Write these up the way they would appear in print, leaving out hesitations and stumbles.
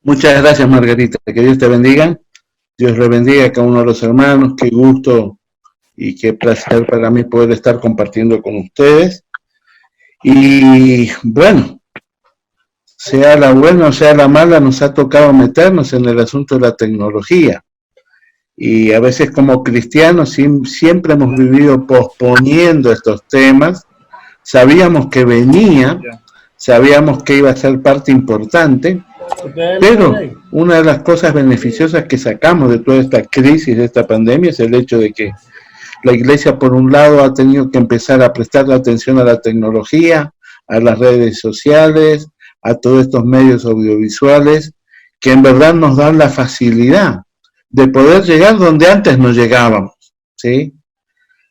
Muchas gracias, Margarita. Que Dios te bendiga. Dios le bendiga a cada uno de los hermanos. Qué gusto y qué placer para mí poder estar compartiendo con ustedes. Y bueno, sea la buena o sea la mala, nos ha tocado meternos en el asunto de la tecnología. Y a veces como cristianos siempre hemos vivido posponiendo estos temas. Sabíamos que venía, sabíamos que iba a ser parte importante, pero una de las cosas beneficiosas que sacamos de toda esta crisis, de esta pandemia, es el hecho de que la Iglesia, por un lado, ha tenido que empezar a prestarle atención a la tecnología, a las redes sociales, a todos estos medios audiovisuales, que en verdad nos dan la facilidad de poder llegar donde antes no llegábamos, ¿sí?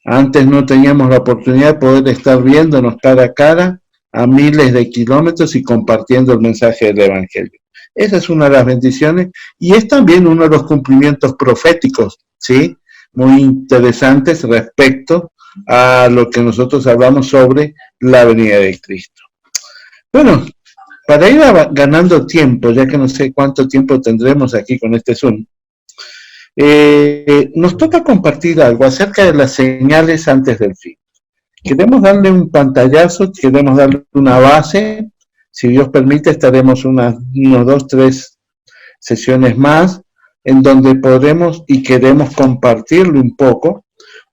Antes no teníamos la oportunidad de poder estar viéndonos cara a cara a miles de kilómetros y compartiendo el mensaje del Evangelio. Esa es una de las bendiciones y es también uno de los cumplimientos proféticos, ¿sí? Muy interesantes respecto a lo que nosotros hablamos sobre la venida de Cristo. Bueno, para ir ganando tiempo, ya que no sé cuánto tiempo tendremos aquí con este Zoom, nos toca compartir algo acerca de las señales antes del fin. Queremos darle un pantallazo, queremos darle una base. Si Dios permite, estaremos unos 2, 3 sesiones más, en donde podremos y queremos compartirle un poco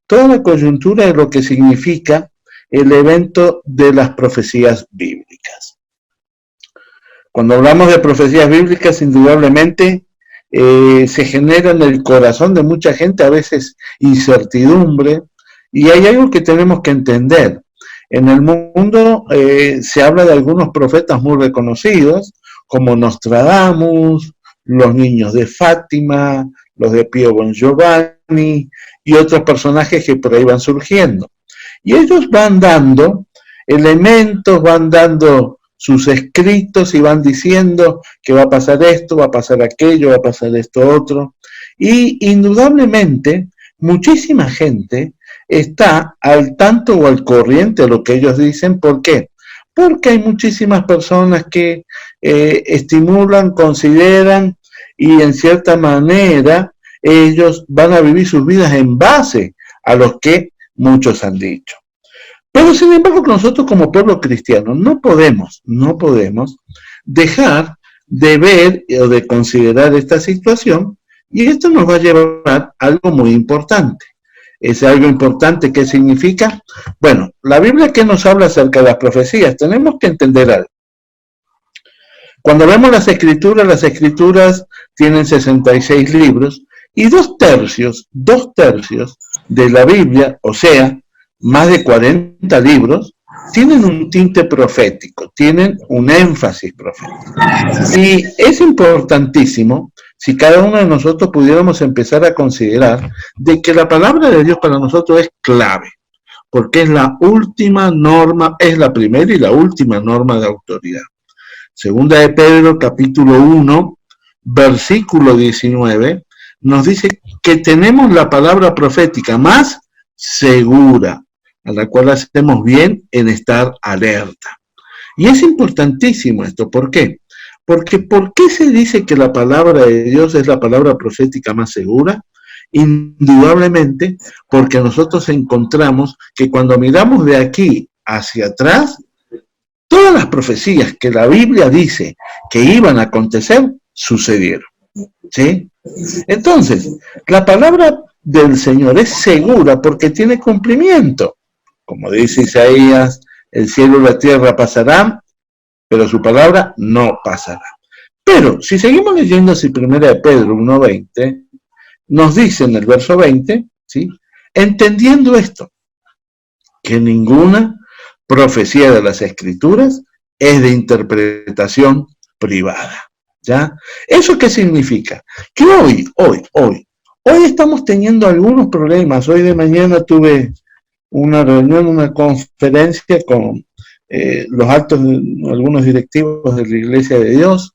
toda la coyuntura de lo que significa el evento de las profecías bíblicas. Cuando hablamos de profecías bíblicas, indudablemente se genera en el corazón de mucha gente a veces incertidumbre, y hay algo que tenemos que entender. En el mundo se habla de algunos profetas muy reconocidos, como Nostradamus, los niños de Fátima, los de Pío Bon Giovanni, y otros personajes que por ahí van surgiendo. Y ellos van dando elementos, van dando sus escritos y van diciendo que va a pasar esto, va a pasar aquello, va a pasar esto otro. Y indudablemente muchísima gente está al tanto o al corriente de lo que ellos dicen. ¿Por qué? Porque hay muchísimas personas que estimulan, consideran y en cierta manera ellos van a vivir sus vidas en base a lo que muchos han dicho. Pero sin embargo nosotros como pueblo cristiano no podemos dejar de ver o de considerar esta situación, y esto nos va a llevar a algo muy importante. ¿Es algo importante? ¿Qué significa? Bueno, la Biblia, ¿qué nos habla acerca de las profecías? Tenemos que entender algo. Cuando vemos las escrituras tienen 66 libros, y 2/3 de la Biblia, o sea, más de 40 libros, tienen un tinte profético, tienen un énfasis profético. Y es importantísimo si cada uno de nosotros pudiéramos empezar a considerar de que la palabra de Dios para nosotros es clave, porque es la última norma, es la primera y la última norma de autoridad. Segunda de Pedro, capítulo 1, versículo 19, nos dice que tenemos la palabra profética más segura, a la cual hacemos bien en estar alerta. Y es importantísimo esto. ¿Por qué? Porque ¿por qué se dice que la palabra de Dios es la palabra profética más segura? Indudablemente porque nosotros encontramos que cuando miramos de aquí hacia atrás, todas las profecías que la Biblia dice que iban a acontecer, sucedieron. ¿Sí? Entonces, la palabra del Señor es segura porque tiene cumplimiento. Como dice Isaías, el cielo y la tierra pasarán, pero su palabra no pasará. Pero si seguimos leyendo así 1 de Pedro 1:20, nos dice en el verso 20, ¿sí? Entendiendo esto, que ninguna profecía de las Escrituras es de interpretación privada. ¿Ya? ¿Eso qué significa? Que hoy estamos teniendo algunos problemas. Hoy de mañana tuve una reunión, una conferencia con los altos, algunos directivos de la Iglesia de Dios,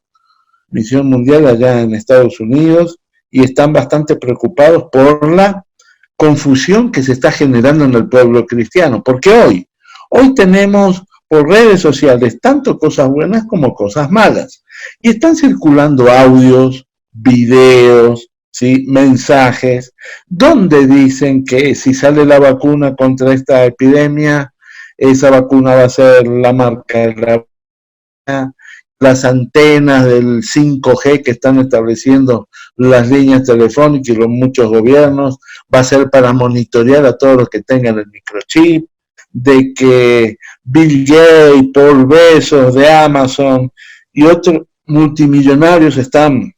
Misión Mundial allá en Estados Unidos, y están bastante preocupados por la confusión que se está generando en el pueblo cristiano, porque hoy tenemos por redes sociales tanto cosas buenas como cosas malas, Y están circulando audios, videos, ¿sí? Mensajes, donde dicen que si sale la vacuna contra esta epidemia, esa vacuna va a ser la marca de la las antenas del 5G que están estableciendo las líneas telefónicas y los muchos gobiernos, va a ser para monitorear a todos los que tengan el microchip, de que Bill Gates, Paul Bezos de Amazon y otros multimillonarios están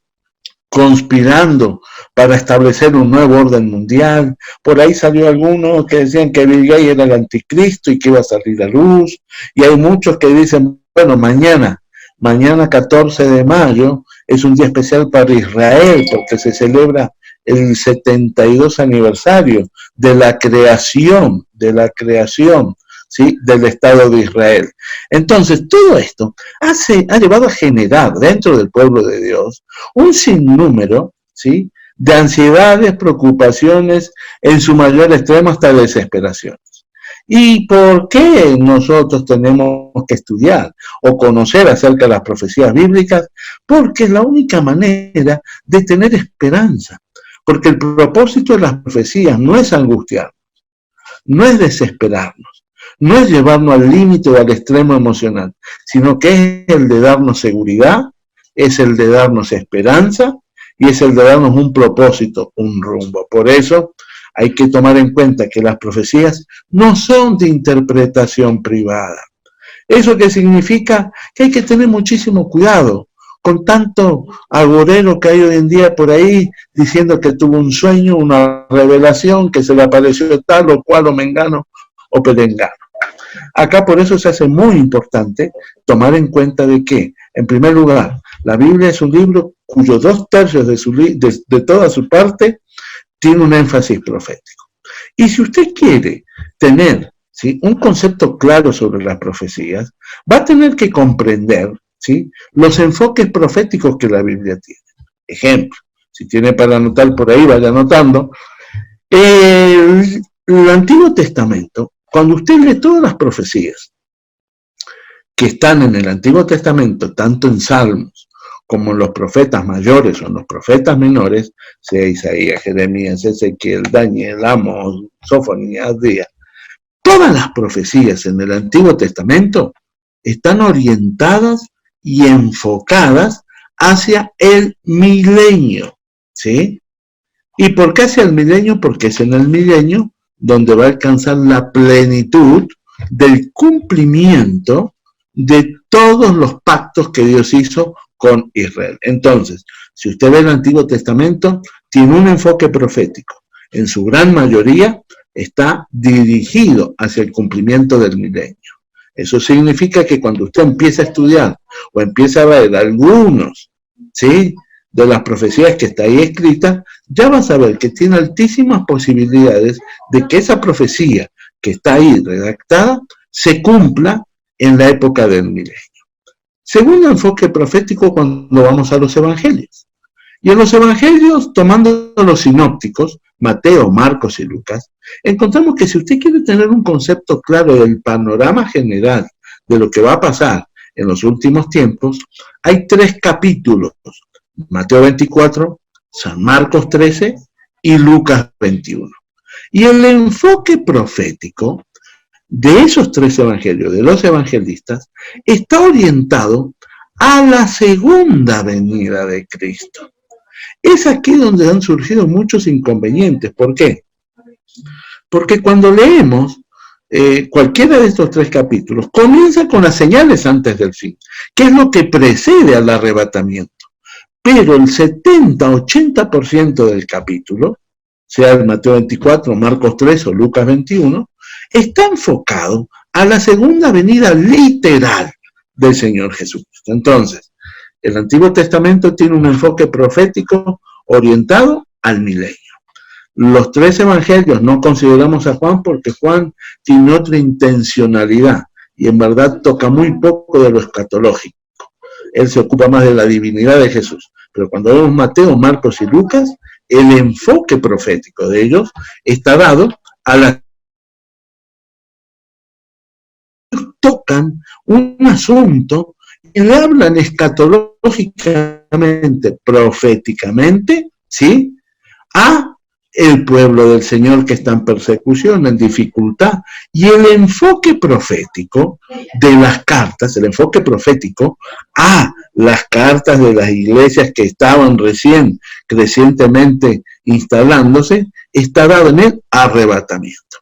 conspirando para establecer un nuevo orden mundial. Por ahí salió algunos que decían que Bill Gates era el anticristo y que iba a salir a luz, y hay muchos que dicen, bueno, mañana 14 de mayo es un día especial para Israel porque se celebra el 72 aniversario de la creación, ¿sí? Del Estado de Israel. Entonces, todo esto ha llevado a generar dentro del pueblo de Dios un sinnúmero, ¿sí? De ansiedades, preocupaciones, en su mayor extremo hasta desesperación. ¿Y por qué nosotros tenemos que estudiar o conocer acerca de las profecías bíblicas? Porque es la única manera de tener esperanza. Porque el propósito de las profecías no es angustiarnos, no es desesperarnos, no es llevarnos al límite o al extremo emocional, sino que es el de darnos seguridad, es el de darnos esperanza y es el de darnos un propósito, un rumbo. Por eso hay que tomar en cuenta que las profecías no son de interpretación privada. ¿Eso qué significa? Que hay que tener muchísimo cuidado con tanto agorero que hay hoy en día por ahí diciendo que tuvo un sueño, una revelación, que se le apareció tal o cual o mengano o perengano. Acá por eso se hace muy importante tomar en cuenta de que, en primer lugar, la Biblia es un libro cuyos 2/3 de toda su parte tiene un énfasis profético. Y si usted quiere tener, ¿sí?, un concepto claro sobre las profecías, va a tener que comprender, ¿sí?, los enfoques proféticos que la Biblia tiene. Ejemplo, si tiene para anotar por ahí, vaya anotando. El Antiguo Testamento, cuando usted lee todas las profecías que están en el Antiguo Testamento, tanto en Salmos como en los profetas mayores o en los profetas menores, sea Isaías, Jeremías, Ezequiel, Daniel, Amos, Sofonías, Díaz, todas las profecías en el Antiguo Testamento están orientadas y enfocadas hacia el milenio, ¿sí? ¿Y por qué hacia el milenio? Porque es en el milenio donde va a alcanzar la plenitud del cumplimiento de todos los pactos que Dios hizo con Israel. Entonces, si usted ve el Antiguo Testamento, tiene un enfoque profético. En su gran mayoría está dirigido hacia el cumplimiento del milenio. Eso significa que cuando usted empieza a estudiar o empieza a ver algunos, ¿sí?, de las profecías que está ahí escritas, ya va a saber que tiene altísimas posibilidades de que esa profecía que está ahí redactada se cumpla en la época del milenio. Segundo enfoque profético cuando vamos a los evangelios. Y en los evangelios, tomando los sinópticos, Mateo, Marcos y Lucas, encontramos que si usted quiere tener un concepto claro del panorama general de lo que va a pasar en los últimos tiempos, hay 3 capítulos: Mateo 24, San Marcos 13 y Lucas 21. Y el enfoque profético de esos 3 evangelios, de los evangelistas, está orientado a la segunda venida de Cristo. Es aquí donde han surgido muchos inconvenientes. ¿Por qué? Porque cuando leemos cualquiera de estos 3 capítulos, comienza con las señales antes del fin, que es lo que precede al arrebatamiento. Pero el 70-80% del capítulo, sea el Mateo 24, Marcos 3 o Lucas 21, está enfocado a la segunda venida literal del Señor Jesucristo. Entonces, el Antiguo Testamento tiene un enfoque profético orientado al milenio. Los 3 evangelios no consideramos a Juan porque Juan tiene otra intencionalidad y en verdad toca muy poco de lo escatológico. Él se ocupa más de la divinidad de Jesús. Pero cuando vemos Mateo, Marcos y Lucas, el enfoque profético de ellos está dado a la... tocan un asunto le hablan escatológicamente, proféticamente, ¿sí?, a el pueblo del Señor que está en persecución, en dificultad. Y el enfoque profético de las cartas, el enfoque profético a las cartas de las iglesias que estaban recién crecientemente instalándose, está dado en el arrebatamiento.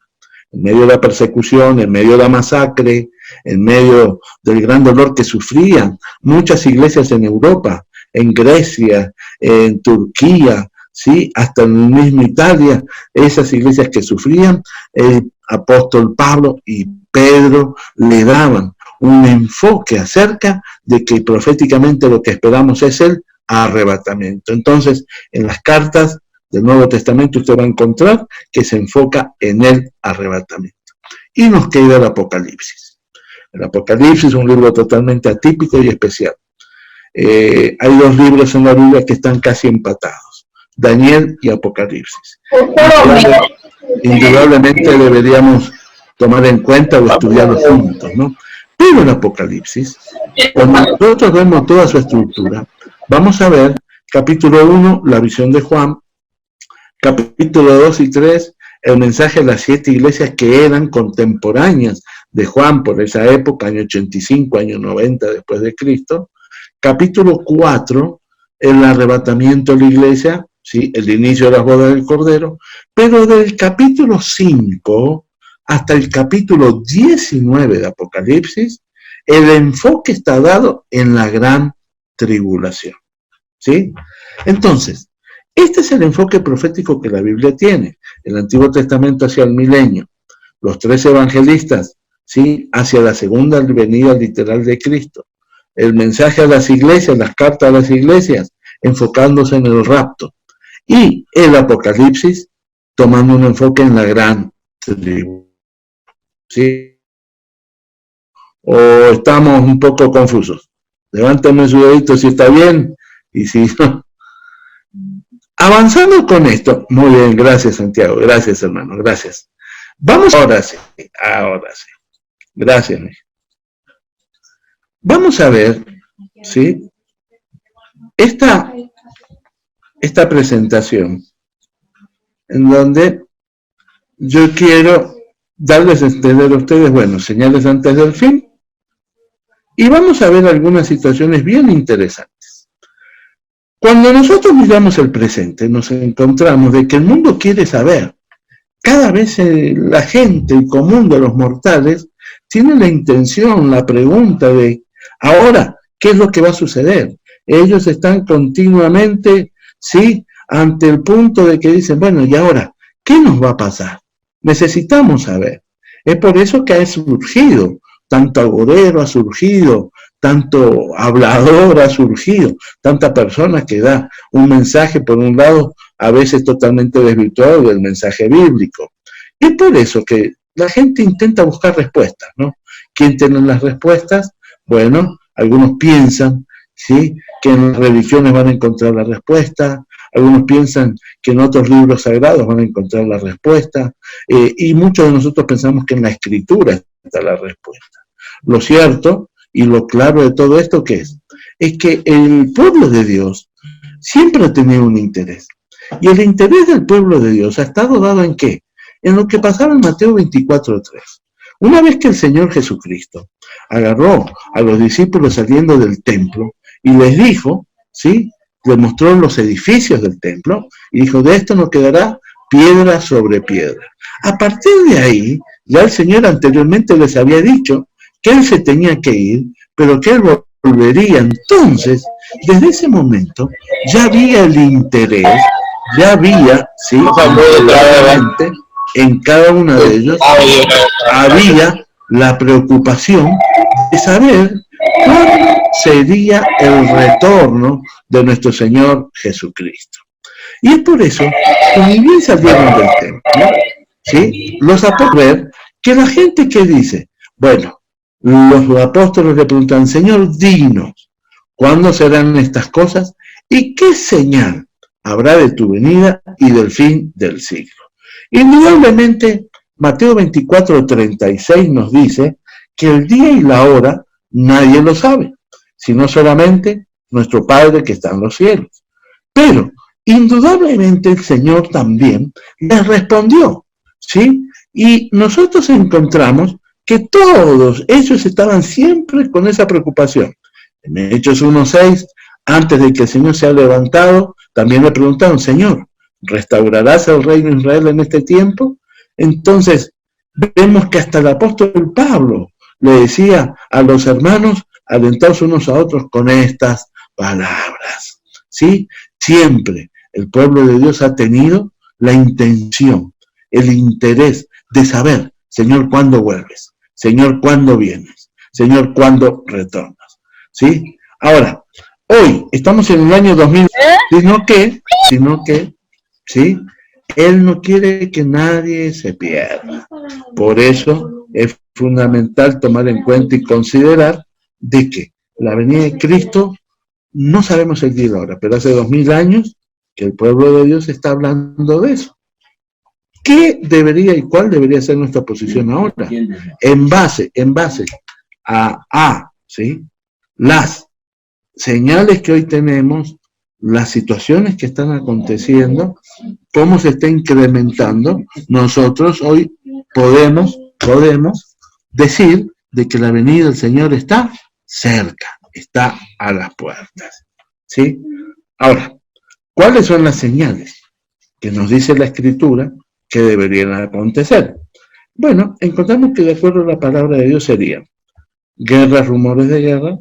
En medio de la persecución, en medio de la masacre, en medio del gran dolor que sufrían muchas iglesias en Europa, en Grecia, en Turquía, ¿sí?, hasta en mismo Italia, esas iglesias que sufrían, el apóstol Pablo y Pedro le daban un enfoque acerca de que proféticamente lo que esperamos es el arrebatamiento. Entonces, en las cartas del Nuevo Testamento usted va a encontrar que se enfoca en el arrebatamiento. Y nos queda el Apocalipsis. El Apocalipsis es un libro totalmente atípico y especial. Hay dos libros en la Biblia que están casi empatados: Daniel y Apocalipsis. Indudablemente deberíamos tomar en cuenta o estudiarlos juntos, ¿no? Pero el Apocalipsis, cuando nosotros vemos toda su estructura, vamos a ver capítulo 1, la visión de Juan, capítulo 2 y 3, el mensaje a las 7 iglesias que eran contemporáneas de Juan por esa época, año 85, año 90 después de Cristo, capítulo 4, el arrebatamiento de la iglesia, ¿sí?, el inicio de las bodas del Cordero, pero del capítulo 5 hasta el capítulo 19 de Apocalipsis, el enfoque está dado en la gran tribulación, ¿sí? Entonces, este es el enfoque profético que la Biblia tiene. El Antiguo Testamento hacia el milenio, los 3 evangelistas, ¿sí?, hacia la segunda venida literal de Cristo, el mensaje a las iglesias, las cartas a las iglesias, enfocándose en el rapto, y el Apocalipsis tomando un enfoque en la gran tribulación, ¿sí? ¿O estamos un poco confusos? Levántame su dedito si está bien, y si no. Avanzando con esto, muy bien, gracias Santiago, gracias hermano, gracias. Vamos, ahora sí, gracias. Vamos a ver, ¿sí?, esta presentación, en donde yo quiero darles a entender a ustedes, bueno, señales antes del fin, y vamos a ver algunas situaciones bien interesantes. Cuando nosotros miramos el presente, nos encontramos de que el mundo quiere saber. Cada vez la gente, el común de los mortales, tiene la intención, la pregunta de, ahora, ¿qué es lo que va a suceder? Ellos están continuamente, ¿sí?, ante el punto de que dicen, bueno, ¿y ahora qué nos va a pasar? Necesitamos saber. Es por eso que ha surgido, tanto agorero ha surgido, tanto hablador ha surgido, tanta persona que da un mensaje, por un lado, a veces totalmente desvirtuado del mensaje bíblico. Y es por eso que la gente intenta buscar respuestas, ¿no? ¿Quién tiene las respuestas? Bueno, algunos piensan, ¿sí?, que en las religiones van a encontrar la respuesta, algunos piensan que en otros libros sagrados van a encontrar la respuesta, y muchos de nosotros pensamos que en la Escritura está la respuesta. Lo cierto y lo claro de todo esto, ¿qué es? Es que el pueblo de Dios siempre ha tenido un interés. Y el interés del pueblo de Dios ha estado dado ¿en qué? En lo que pasaba en Mateo 24:3. Una vez que el Señor Jesucristo agarró a los discípulos saliendo del templo y les dijo, ¿sí?, les mostró los edificios del templo y dijo, de esto no quedará piedra sobre piedra. A partir de ahí, ya el Señor anteriormente les había dicho que Él se tenía que ir, pero que Él volvería. Entonces, desde ese momento, ya había el interés, ya había, ¿sí?, claramente, en cada uno de ellos, había la preocupación de saber cuándo sería el retorno de nuestro Señor Jesucristo. Y es por eso que ni bien salieron del templo, ¿sí?, los apóstoles, que la gente que dice, bueno, los apóstoles le preguntan, Señor, dinos, ¿cuándo serán estas cosas? ¿Y qué señal habrá de tu venida y del fin del siglo? Indudablemente, Mateo 24:36 nos dice que el día y la hora nadie lo sabe, sino solamente nuestro Padre que está en los cielos. Pero, indudablemente, el Señor también les respondió, ¿sí? Y nosotros encontramos que todos ellos estaban siempre con esa preocupación. En Hechos 1:6, antes de que el Señor se haya levantado, también le preguntaron, Señor, ¿restaurarás el reino de Israel en este tiempo? Entonces, vemos que hasta el apóstol Pablo le decía a los hermanos, alentados unos a otros con estas palabras, ¿sí? Siempre el pueblo de Dios ha tenido la intención, el interés de saber, Señor, ¿cuándo vuelves? Señor, ¿cuándo vienes? Señor, ¿cuándo retornas? ¿Sí? Ahora, hoy estamos en el año 2000, sino que, ¿sí? Él no quiere que nadie se pierda. Por eso es fundamental tomar en cuenta y considerar de que la venida de Cristo no sabemos el día y la hora, pero hace 2000 años que el pueblo de Dios está hablando de eso. ¿Qué debería y cuál debería ser nuestra posición ahora? En base a ¿sí? Las señales que hoy tenemos, las situaciones que están aconteciendo, cómo se está incrementando, nosotros hoy podemos decir de que la venida del Señor está cerca, está a las puertas, ¿sí? Ahora, ¿cuáles son las señales que nos dice la Escritura que deberían acontecer? Bueno, encontramos que de acuerdo a la palabra de Dios serían guerras, rumores de guerra,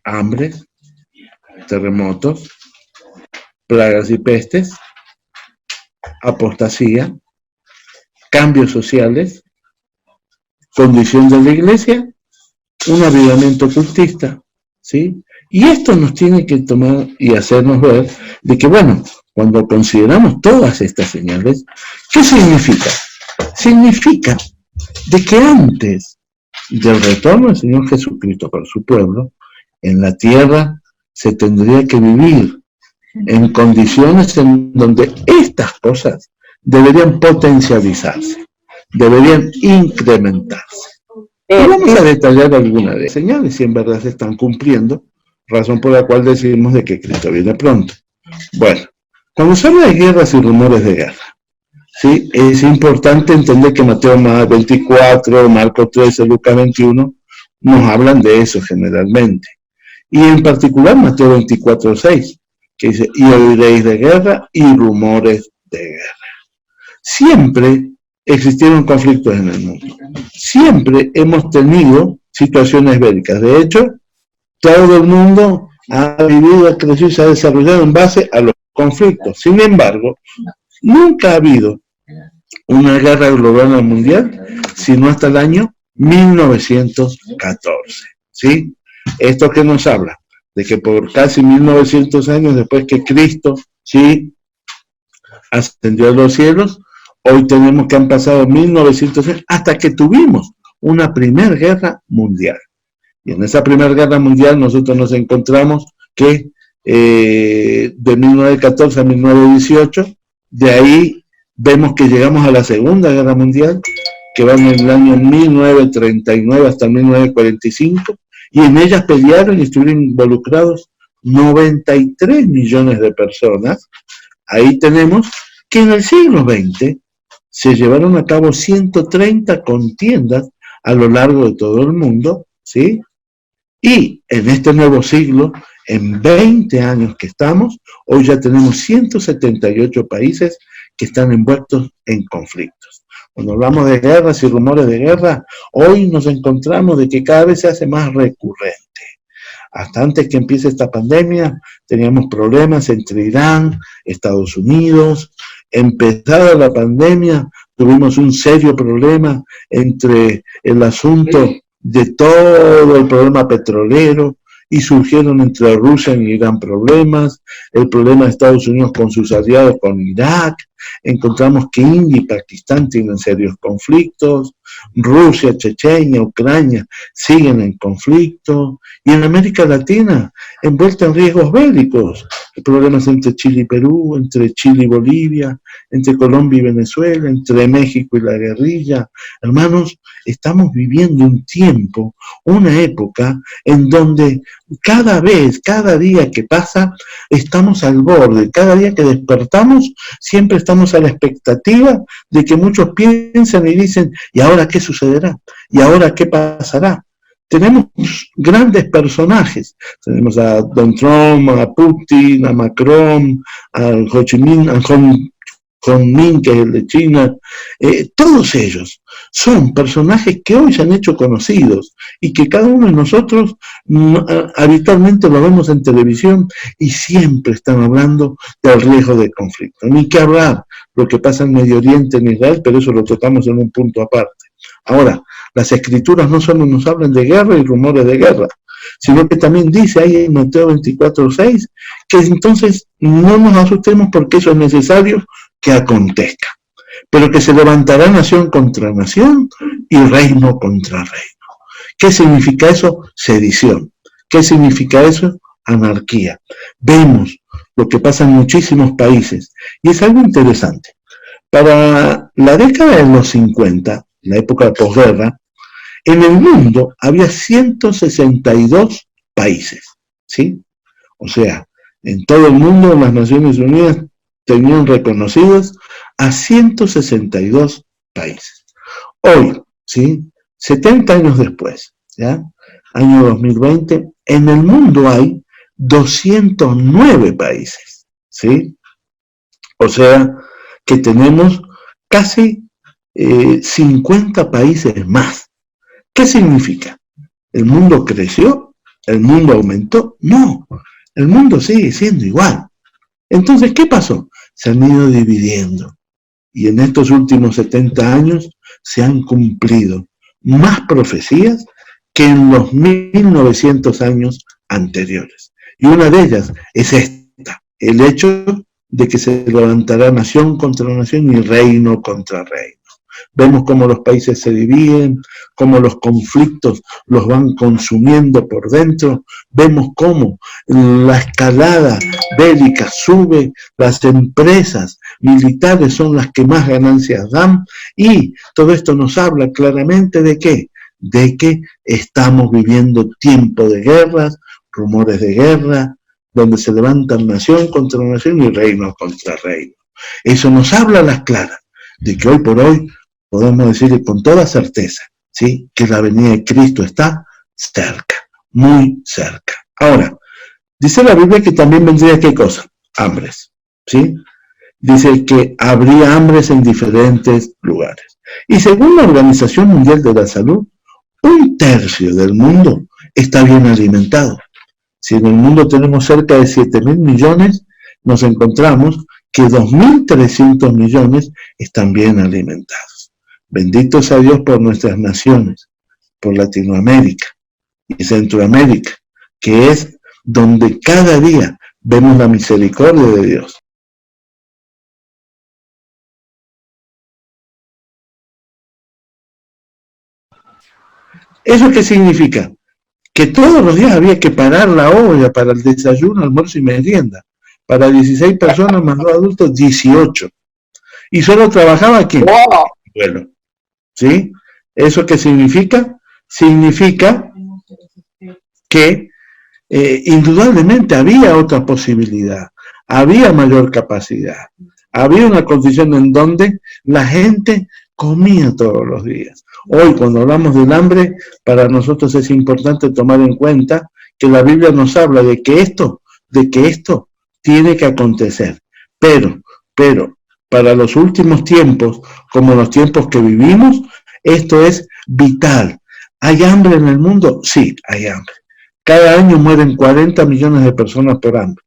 hambres, terremotos, plagas y pestes, apostasía, cambios sociales, condición de la iglesia, un avivamiento ocultista, ¿sí? Y esto nos tiene que tomar y hacernos ver de que, bueno, cuando consideramos todas estas señales, ¿qué significa? Significa de que antes del retorno del Señor Jesucristo para su pueblo, en la tierra se tendría que vivir en condiciones en donde estas cosas deberían potencializarse, deberían incrementarse. Y vamos a detallar algunas de las señales, si en verdad se están cumpliendo, razón por la cual decimos de que Cristo viene pronto. Bueno, cuando se habla de guerras y rumores de guerra, ¿sí? Es importante entender que Mateo 24, Marcos 13, Lucas 21, nos hablan de eso generalmente. Y en particular Mateo 24:6, que dice, y oiréis de guerra y rumores de guerra. Siempre existieron conflictos en el mundo. Siempre hemos tenido situaciones bélicas. De hecho, todo el mundo ha vivido, ha crecido y se ha desarrollado en base a los conflictos. Sin embargo, nunca ha habido una guerra global mundial, sino hasta el año 1914. ¿Sí? Esto que nos habla de que por casi 1900 años después que Cristo, ¿sí?, ascendió a los cielos, hoy tenemos que han pasado 1900 años hasta que tuvimos una primera guerra mundial. Y en esa primera guerra mundial nosotros nos encontramos que de 1914 a 1918, de ahí vemos que llegamos a la Segunda Guerra Mundial, que va en el año 1939 hasta 1945, y en ellas pelearon y estuvieron involucrados 93 millones de personas. Ahí tenemos que en el siglo XX se llevaron a cabo 130 contiendas a lo largo de todo el mundo, ¿sí? Y en este nuevo siglo, en 20 años que estamos, hoy ya tenemos 178 países que están envueltos en conflictos. Cuando hablamos de guerras y rumores de guerra, hoy nos encontramos de que cada vez se hace más recurrente. Hasta antes que empiece esta pandemia, teníamos problemas entre Irán, Estados Unidos. Empezada la pandemia, tuvimos un serio problema entre el asunto de todo el problema petrolero, y surgieron entre Rusia y Irán problemas, el problema de Estados Unidos con sus aliados con Irak, encontramos que India y Pakistán tienen serios conflictos, Rusia, Chechenia, Ucrania siguen en conflicto, y en América Latina envuelta en riesgos bélicos, problemas entre Chile y Perú, entre Chile y Bolivia, entre Colombia y Venezuela, entre México y la guerrilla. Hermanos, estamos viviendo un tiempo, una época en donde cada vez, cada día que pasa, estamos al borde. Cada día que despertamos, siempre estamos a la expectativa de que muchos piensen y dicen, ¿y ahora qué sucederá? ¿Y ahora qué pasará? Tenemos grandes personajes. Tenemos a Don Trump, a Putin, a Macron, a Ho Chi Minh, a Hong Min, que es el de China. Todos ellos son personajes que hoy se han hecho conocidos y que cada uno de nosotros habitualmente lo vemos en televisión y siempre están hablando del riesgo de conflicto. Ni que hablar lo que pasa en Medio Oriente, en Israel, pero eso lo tocamos en un punto aparte. Ahora, las escrituras no solo nos hablan de guerra y rumores de guerra, sino que también dice ahí en Mateo 24:6 que entonces no nos asustemos porque eso es necesario que acontezca, pero que se levantará nación contra nación y reino contra reino. ¿Qué significa eso? Sedición. ¿Qué significa eso? Anarquía. Vemos lo que pasa en muchísimos países y es algo interesante. Para la década de los 50, la época de posguerra, en el mundo había 162 países, ¿sí? O sea, en todo el mundo las Naciones Unidas tenían reconocidos a 162 países. Hoy, ¿sí? 70 años después, ¿ya? Año 2020, en el mundo hay 209 países, ¿sí? O sea, que tenemos casi 50 países más. ¿Qué significa? ¿El mundo creció? ¿El mundo aumentó? No, el mundo sigue siendo igual. Entonces, ¿qué pasó? Se han ido dividiendo y en estos últimos 70 años se han cumplido más profecías que en los 1900 años anteriores. Y una de ellas es esta, el hecho de que se levantará nación contra nación y reino contra reino. Vemos cómo los países se dividen, cómo los conflictos los van consumiendo por dentro, vemos cómo la escalada bélica sube, las empresas militares son las que más ganancias dan y todo esto nos habla claramente de ¿qué? De que estamos viviendo tiempo de guerras, rumores de guerra, donde se levantan nación contra nación y reino contra reino. Eso nos habla a las claras de que hoy por hoy podemos decir con toda certeza, ¿sí? Que la venida de Cristo está cerca, muy cerca. Ahora, dice la Biblia que también vendría, ¿qué cosa? Hambres, ¿sí? Dice que habría hambres en diferentes lugares. Y según la Organización Mundial de la Salud, 1/3 del mundo está bien alimentado. Si en el mundo tenemos cerca de 7.000 millones, nos encontramos que 2.300 millones están bien alimentados. Bendito sea Dios por nuestras naciones, por Latinoamérica y Centroamérica, que es donde cada día vemos la misericordia de Dios. ¿Eso qué significa? Que todos los días había que parar la olla para el desayuno, almuerzo y merienda. Para 16 personas más los adultos, 18. Y solo trabajaba ¿quién? Bueno, ¿sí? ¿Eso qué significa? Significa que indudablemente había otra posibilidad, había mayor capacidad, había una condición en donde la gente comía todos los días. Hoy, cuando hablamos del hambre, para nosotros es importante tomar en cuenta que la Biblia nos habla de que esto tiene que acontecer. Pero, para los últimos tiempos, como los tiempos que vivimos, esto es vital. ¿Hay hambre en el mundo? Sí, hay hambre. Cada año mueren 40 millones de personas por hambre.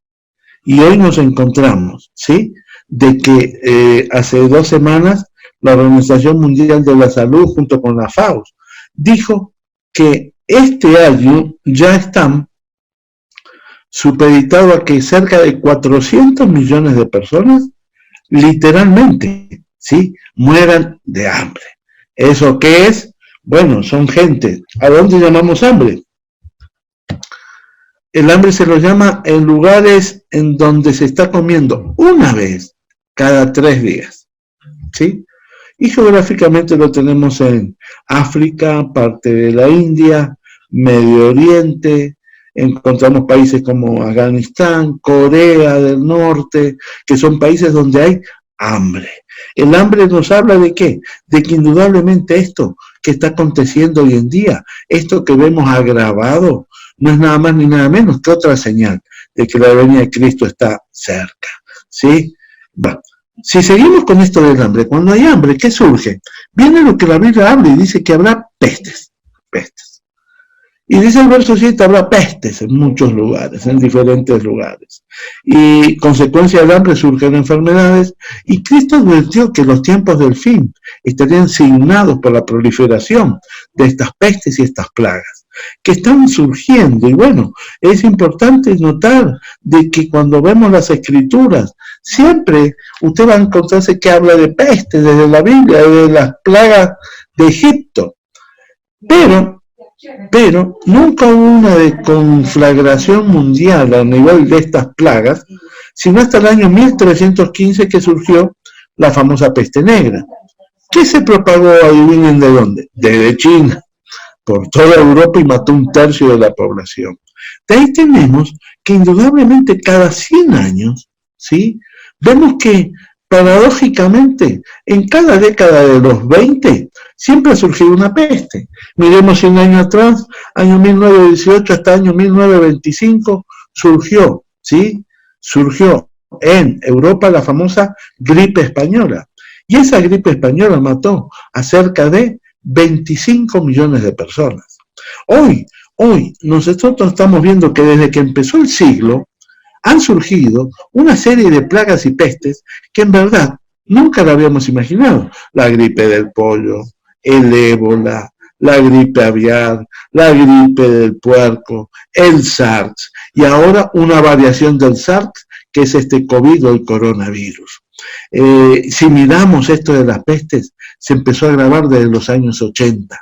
Y hoy nos encontramos, ¿sí? De que hace 2 semanas la Organización Mundial de la Salud, junto con la FAO, dijo que este año ya están supeditados a que cerca de 400 millones de personas, literalmente, ¿sí? Mueran de hambre. ¿Eso qué es? Bueno, son gente. ¿A dónde llamamos hambre? El hambre se lo llama en lugares en donde se está comiendo una vez cada 3 días, ¿sí? Y geográficamente lo tenemos en África, parte de la India, Medio Oriente, encontramos países como Afganistán, Corea del Norte, que son países donde hay hambre. El hambre nos habla de qué? De que indudablemente esto que está aconteciendo hoy en día, esto que vemos agravado, no es nada más ni nada menos que otra señal de que la venida de Cristo está cerca, ¿sí? Bueno, si seguimos con esto del hambre, cuando hay hambre, ¿qué surge? Viene lo que la Biblia habla y dice que habrá pestes, pestes. Y dice el verso 7, habrá pestes en muchos lugares, en diferentes lugares. Y consecuencia del hambre surgen enfermedades, y Cristo advirtió que los tiempos del fin estarían signados por la proliferación de estas pestes y estas plagas, que están surgiendo. Y bueno, es importante notar de que cuando vemos las Escrituras, siempre usted va a encontrarse que habla de pestes desde la Biblia, de las plagas de Egipto. Pero nunca hubo una de conflagración mundial a nivel de estas plagas, sino hasta el año 1315 que surgió la famosa peste negra, que se propagó, adivinen de dónde, desde China, por toda Europa y mató 1/3 de la población. De ahí tenemos que indudablemente cada 100 años, ¿sí? Vemos que paradójicamente en cada década de los 20 siempre ha surgido una peste. Miremos 100 años atrás, año 1918 hasta año 1925, surgió, ¿sí? Surgió en Europa la famosa gripe española. Y esa gripe española mató a cerca de 25 millones de personas. Hoy nosotros estamos viendo que desde que empezó el siglo han surgido una serie de plagas y pestes que en verdad nunca la habíamos imaginado. La gripe del pollo, el ébola, la gripe aviar, la gripe del puerco, el SARS y ahora una variación del SARS que es este COVID o el coronavirus. Si miramos esto de las pestes, se empezó a agravar desde los años 80.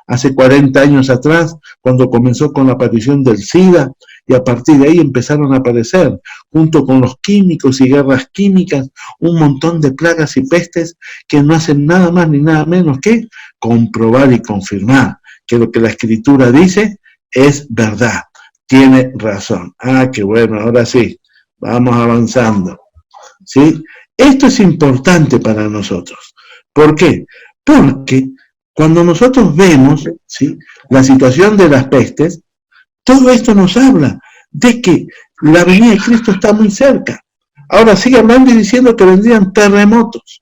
Hace 40 años atrás, cuando comenzó con la aparición del SIDA, y a partir de ahí empezaron a aparecer, junto con los químicos y guerras químicas, un montón de plagas y pestes que no hacen nada más ni nada menos que comprobar y confirmar que lo que la Escritura dice es verdad, tiene razón. Ah, qué bueno, ahora sí, vamos avanzando, ¿sí? Esto es importante para nosotros. ¿Por qué? Porque cuando nosotros vemos, ¿sí?, la situación de las pestes, todo esto nos habla de que la venida de Cristo está muy cerca. Ahora sigue hablando y diciendo que vendrían terremotos.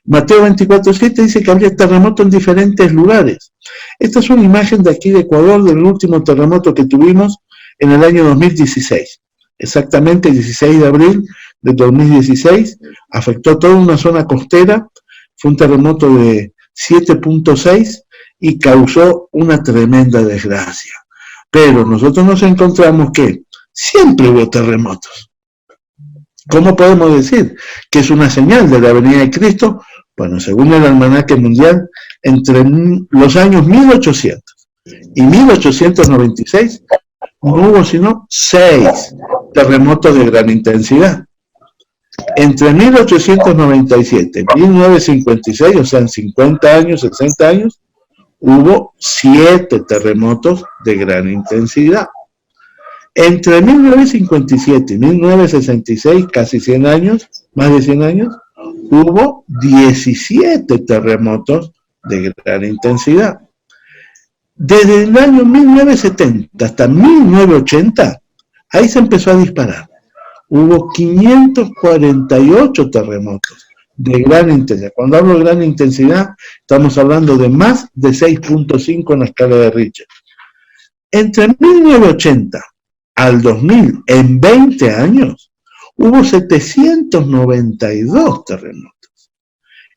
Mateo 24:7 dice que habría terremotos en diferentes lugares. Esta es una imagen de aquí de Ecuador, del último terremoto que tuvimos en el año 2016. Exactamente el 16 de abril de 2016, afectó toda una zona costera, fue un terremoto de 7.6 y causó una tremenda desgracia. Pero nosotros nos encontramos que siempre hubo terremotos. ¿Cómo podemos decir que es una señal de la venida de Cristo? Bueno, según el almanaque mundial, entre los años 1800 y 1896 no hubo sino 6 terremotos de gran intensidad. Entre 1897 y 1956, o sea, en 50 años, 60 años, hubo 7 terremotos de gran intensidad. Entre 1957 y 1966, casi 100 años, más de 100 años, hubo 17 terremotos de gran intensidad. Desde el año 1970 hasta 1980, ahí se empezó a disparar. Hubo 548 terremotos de gran intensidad. Cuando hablo de gran intensidad, estamos hablando de más de 6.5 en la escala de Richter. Entre 1980 al 2000, en 20 años, hubo 792 terremotos.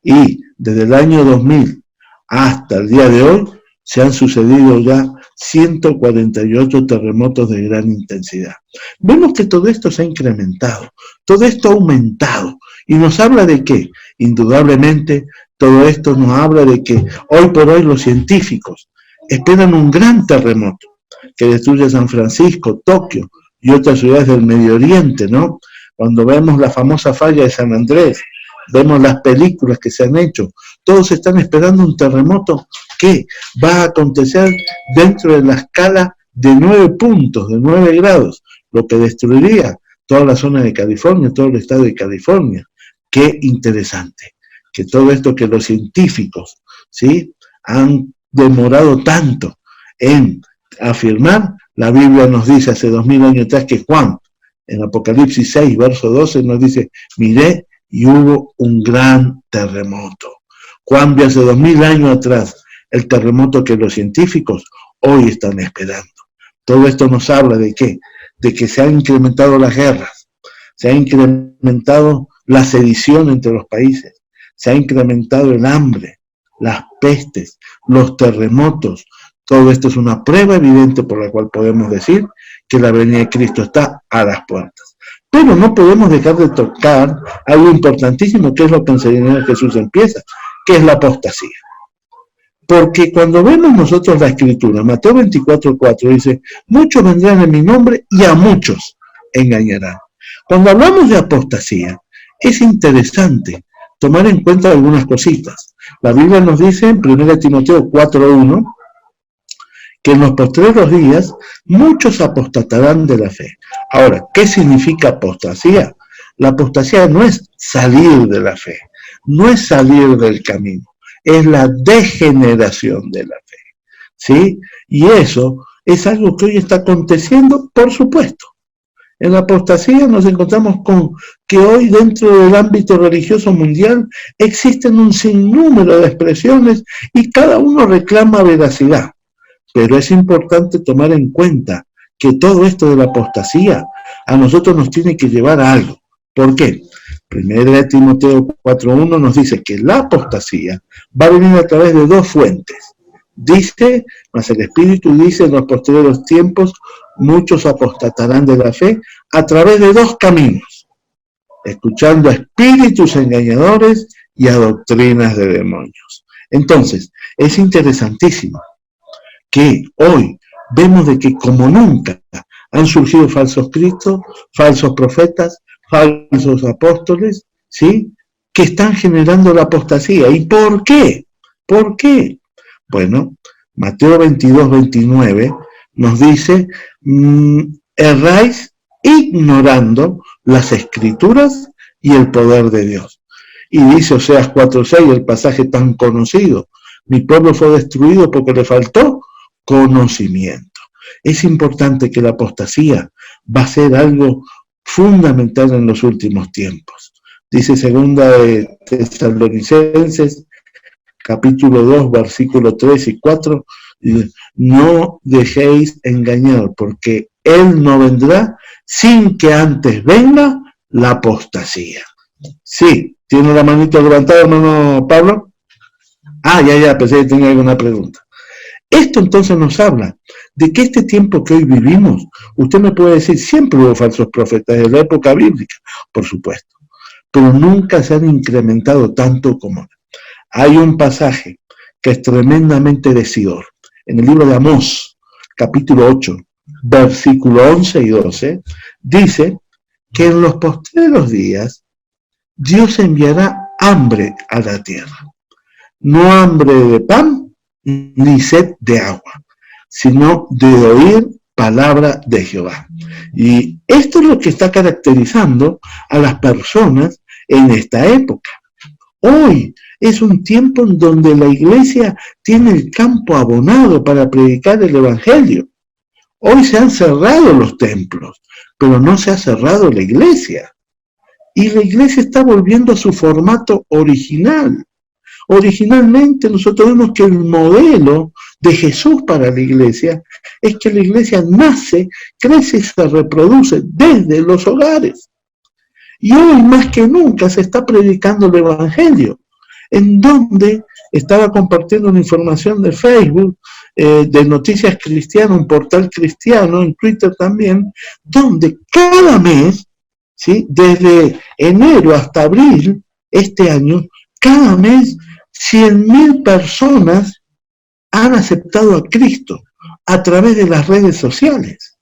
Y desde el año 2000 hasta el día de hoy, se han sucedido ya 148 terremotos de gran intensidad. Vemos que todo esto se ha incrementado, todo esto ha aumentado, y nos habla de que, indudablemente, todo esto nos habla de que hoy por hoy los científicos esperan un gran terremoto. que destruye San Francisco, Tokio y otras ciudades del Medio Oriente, ¿no? Cuando vemos la famosa falla de San Andrés, vemos las películas que se han hecho, todos están esperando un terremoto que va a acontecer dentro de la escala de 9 puntos, de 9 grados, lo que destruiría toda la zona de California, todo el estado de California. Qué interesante, que todo esto que los científicos, ¿sí?, han demorado tanto en afirmar, la Biblia nos dice hace 2000 años atrás que Juan, en Apocalipsis 6, verso 12, nos dice, miré y hubo un gran terremoto. Juan vio hace 2000 años atrás el terremoto que los científicos hoy están esperando. Todo esto nos habla de ¿qué? De que se han incrementado las guerras, se ha incrementado la sedición entre los países, se ha incrementado el hambre, las pestes, los terremotos. Todo esto es una prueba evidente por la cual podemos decir que la venida de Cristo está a las puertas. Pero no podemos dejar de tocar algo importantísimo, que es lo que en Señor Jesús empieza, que es la apostasía. Porque cuando vemos nosotros la Escritura, Mateo 24:4 dice, muchos vendrán en mi nombre y a muchos engañarán. Cuando hablamos de apostasía, es interesante tomar en cuenta algunas cositas. La Biblia nos dice en 1 Timoteo 4:1 que en los postreros días muchos apostatarán de la fe. Ahora, ¿qué significa apostasía? La apostasía no es salir de la fe, no es salir del camino, es la degeneración de la fe, ¿sí? Y eso es algo que hoy está aconteciendo, por supuesto. En la apostasía nos encontramos con que hoy dentro del ámbito religioso mundial existen un sinnúmero de expresiones y cada uno reclama veracidad. Pero es importante tomar en cuenta que todo esto de la apostasía a nosotros nos tiene que llevar a algo. ¿Por qué? 1 Timoteo 4:1 nos dice que la apostasía va a venir a través de dos fuentes. Dice, mas el Espíritu dice, en los posteriores tiempos muchos apostatarán de la fe a través de dos caminos, escuchando a espíritus engañadores y a doctrinas de demonios. Entonces, es interesantísimo que hoy vemos de que como nunca han surgido falsos cristos, falsos profetas, falsos apóstoles, ¿sí?, que están generando la apostasía. ¿Y por qué? ¿Por qué? Bueno, Mateo 22:29 nos dice, erráis ignorando las Escrituras y el poder de Dios. Y dice Oseas 4:6, el pasaje tan conocido, mi pueblo fue destruido porque le faltó conocimiento. Es importante que la apostasía va a ser algo fundamental en los últimos tiempos. Dice segunda de Tesalonicenses, capítulo 2, versículos 3 y 4, no dejéis engañar, porque Él no vendrá sin que antes venga la apostasía. Sí, ¿tiene la manito levantada, hermano Pablo? Ya, pensé que tenía alguna pregunta. Esto entonces nos habla de que este tiempo que hoy vivimos, usted me puede decir, siempre hubo falsos profetas de la época bíblica, por supuesto, pero nunca se han incrementado tanto como ahora. Hay un pasaje que es tremendamente decidor, en el libro de Amós, capítulo 8, versículo 11 y 12, dice que en los postreros días Dios enviará hambre a la tierra, no hambre de pan, ni sed de agua, sino de oír palabra de Jehová. Y esto es lo que está caracterizando a las personas en esta época. Hoy es un tiempo en donde la iglesia tiene el campo abonado para predicar el evangelio. Hoy se han cerrado los templos, pero no se ha cerrado la iglesia. Y la iglesia está volviendo a su formato original. Originalmente nosotros vemos que el modelo de Jesús para la iglesia es que la iglesia nace, crece y se reproduce desde los hogares. Y hoy más que nunca se está predicando el evangelio, en donde estaba compartiendo una información de Facebook, de Noticias Cristianas, un portal cristiano, en Twitter también, donde cada mes, ¿sí?, desde enero hasta abril este año, cada mes 100.000 personas han aceptado a Cristo, a través de las redes sociales.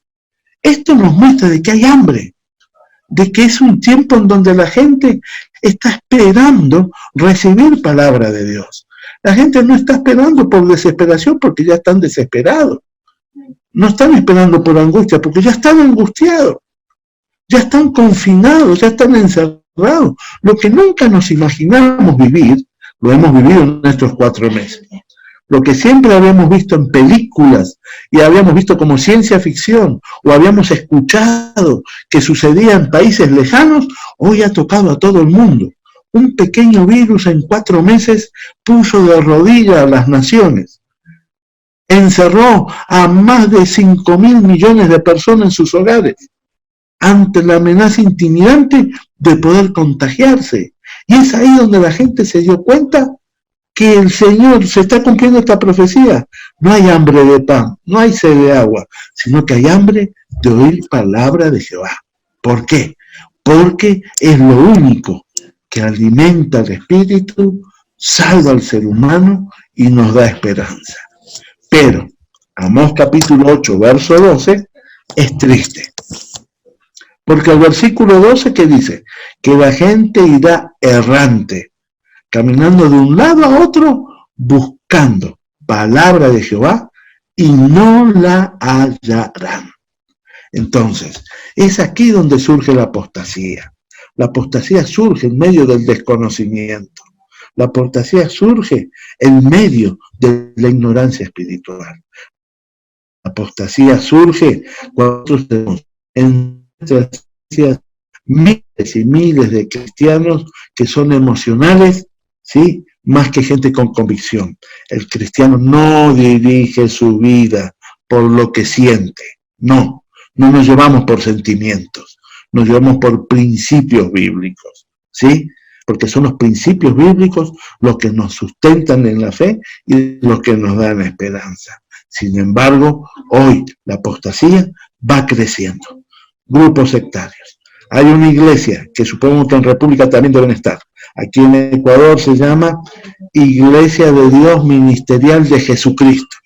Esto nos muestra de que hay hambre, de que es un tiempo en donde la gente está esperando recibir palabra de Dios. La gente no está esperando por desesperación porque ya están desesperados. No están esperando por angustia porque ya están angustiados. Ya están confinados, ya están encerrados. Lo que nunca nos imaginamos vivir, lo hemos vivido en estos 4 meses. Lo que siempre habíamos visto en películas y habíamos visto como ciencia ficción o habíamos escuchado que sucedía en países lejanos, hoy ha tocado a todo el mundo. Un pequeño virus en 4 meses puso de rodillas a las naciones. Encerró a más de 5.000 millones de personas en sus hogares ante la amenaza intimidante de poder contagiarse. Y es ahí donde la gente se dio cuenta que el Señor se está cumpliendo esta profecía. No hay hambre de pan, no hay sed de agua, sino que hay hambre de oír palabra de Jehová. ¿Por qué? Porque es lo único que alimenta al espíritu, salva al ser humano y nos da esperanza. Pero Amós capítulo 8, verso 12, es triste. Porque el versículo 12 que dice, que la gente irá errante, caminando de un lado a otro, buscando palabra de Jehová, y no la hallarán. Entonces, es aquí donde surge la apostasía. La apostasía surge en medio del desconocimiento. La apostasía surge en medio de la ignorancia espiritual. La apostasía surge cuando en nuestras iglesias miles y miles de cristianos que son emocionales, ¿sí?, más que gente con convicción. El cristiano no dirige su vida por lo que siente. No nos llevamos por sentimientos, nos llevamos por principios bíblicos, ¿sí? Porque son los principios bíblicos los que nos sustentan en la fe y los que nos dan esperanza. Sin embargo, hoy la apostasía va creciendo. Grupos sectarios. Hay una iglesia que supongo que en República también deben estar. Aquí en Ecuador se llama Iglesia de Dios Ministerial de Jesucristo,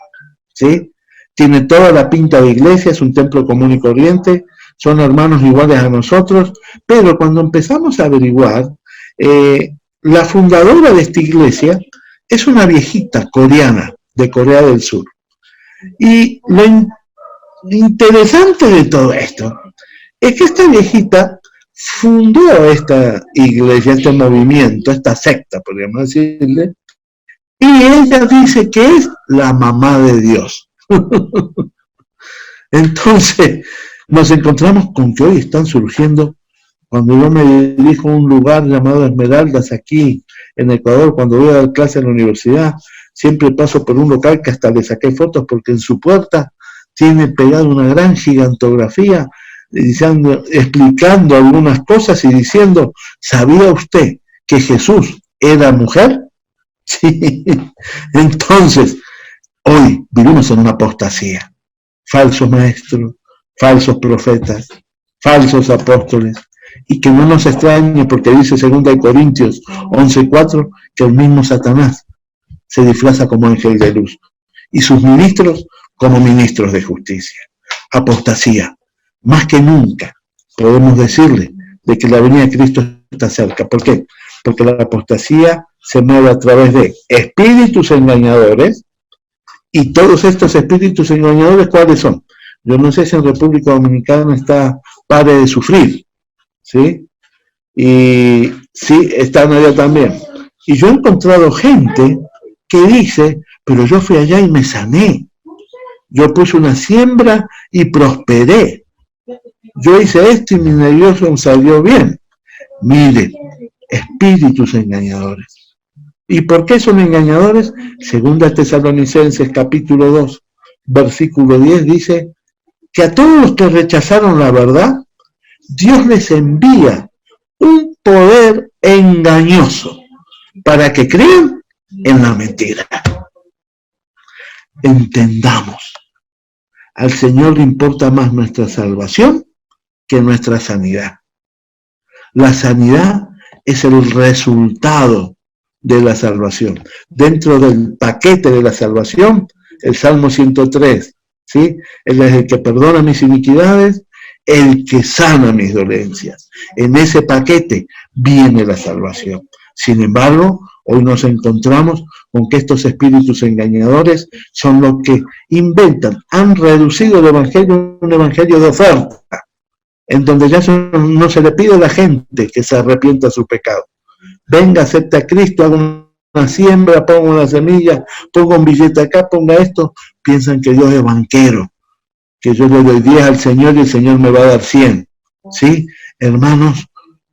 ¿sí? Tiene toda la pinta de iglesia, es un templo común y corriente, son hermanos iguales a nosotros, pero cuando empezamos a averiguar, la fundadora de esta iglesia es una viejita coreana de Corea del Sur. Y lo interesante de todo esto es que esta viejita fundó esta iglesia, este movimiento, esta secta, podríamos decirle, y ella dice que es la mamá de Dios. Entonces, nos encontramos con que hoy están surgiendo, cuando yo me dirijo a un lugar llamado Esmeraldas, aquí en Ecuador, cuando voy a dar clase en la universidad, siempre paso por un local que hasta le saqué fotos porque en su puerta tiene pegada una gran gigantografía diciendo, explicando algunas cosas y diciendo, ¿sabía usted que Jesús era mujer? Sí. Entonces, hoy vivimos en una apostasía. Falsos maestros, falsos profetas, falsos apóstoles. Y que no nos extrañe porque dice 2 Corintios 11:4 que el mismo Satanás se disfraza como ángel de luz y sus ministros como ministros de justicia. Apostasía. Más que nunca podemos decirle de que la venida de Cristo está cerca. ¿Por qué? Porque la apostasía se mueve a través de espíritus engañadores, y todos estos espíritus engañadores, ¿cuáles son? Yo no sé si en República Dominicana está Pare de Sufrir, ¿sí? Y sí, están allá también. Y yo he encontrado gente que dice, pero yo fui allá y me sané. Yo puse una siembra y prosperé. Yo hice esto y mi negocio salió bien. Mire, espíritus engañadores. ¿Y por qué son engañadores? Segunda Tesalonicenses capítulo 2, versículo 10 dice que a todos los que rechazaron la verdad, Dios les envía un poder engañoso para que crean en la mentira. Entendamos, al Señor le importa más nuestra salvación que nuestra sanidad. La sanidad es el resultado de la salvación. Dentro del paquete de la salvación, el Salmo 103, ¿sí? Él es el que perdona mis iniquidades, el que sana mis dolencias. En ese paquete viene la salvación. Sin embargo, hoy nos encontramos con que estos espíritus engañadores son los que inventan, han reducido el evangelio a un evangelio de oferta, en donde ya no se le pide a la gente que se arrepienta de su pecado. Venga, acepta a Cristo, haga una siembra, ponga una semilla, ponga un billete acá, ponga esto. Piensan que Dios es banquero, que yo le doy 10 al Señor y el Señor me va a dar 100. ¿Sí? Hermanos,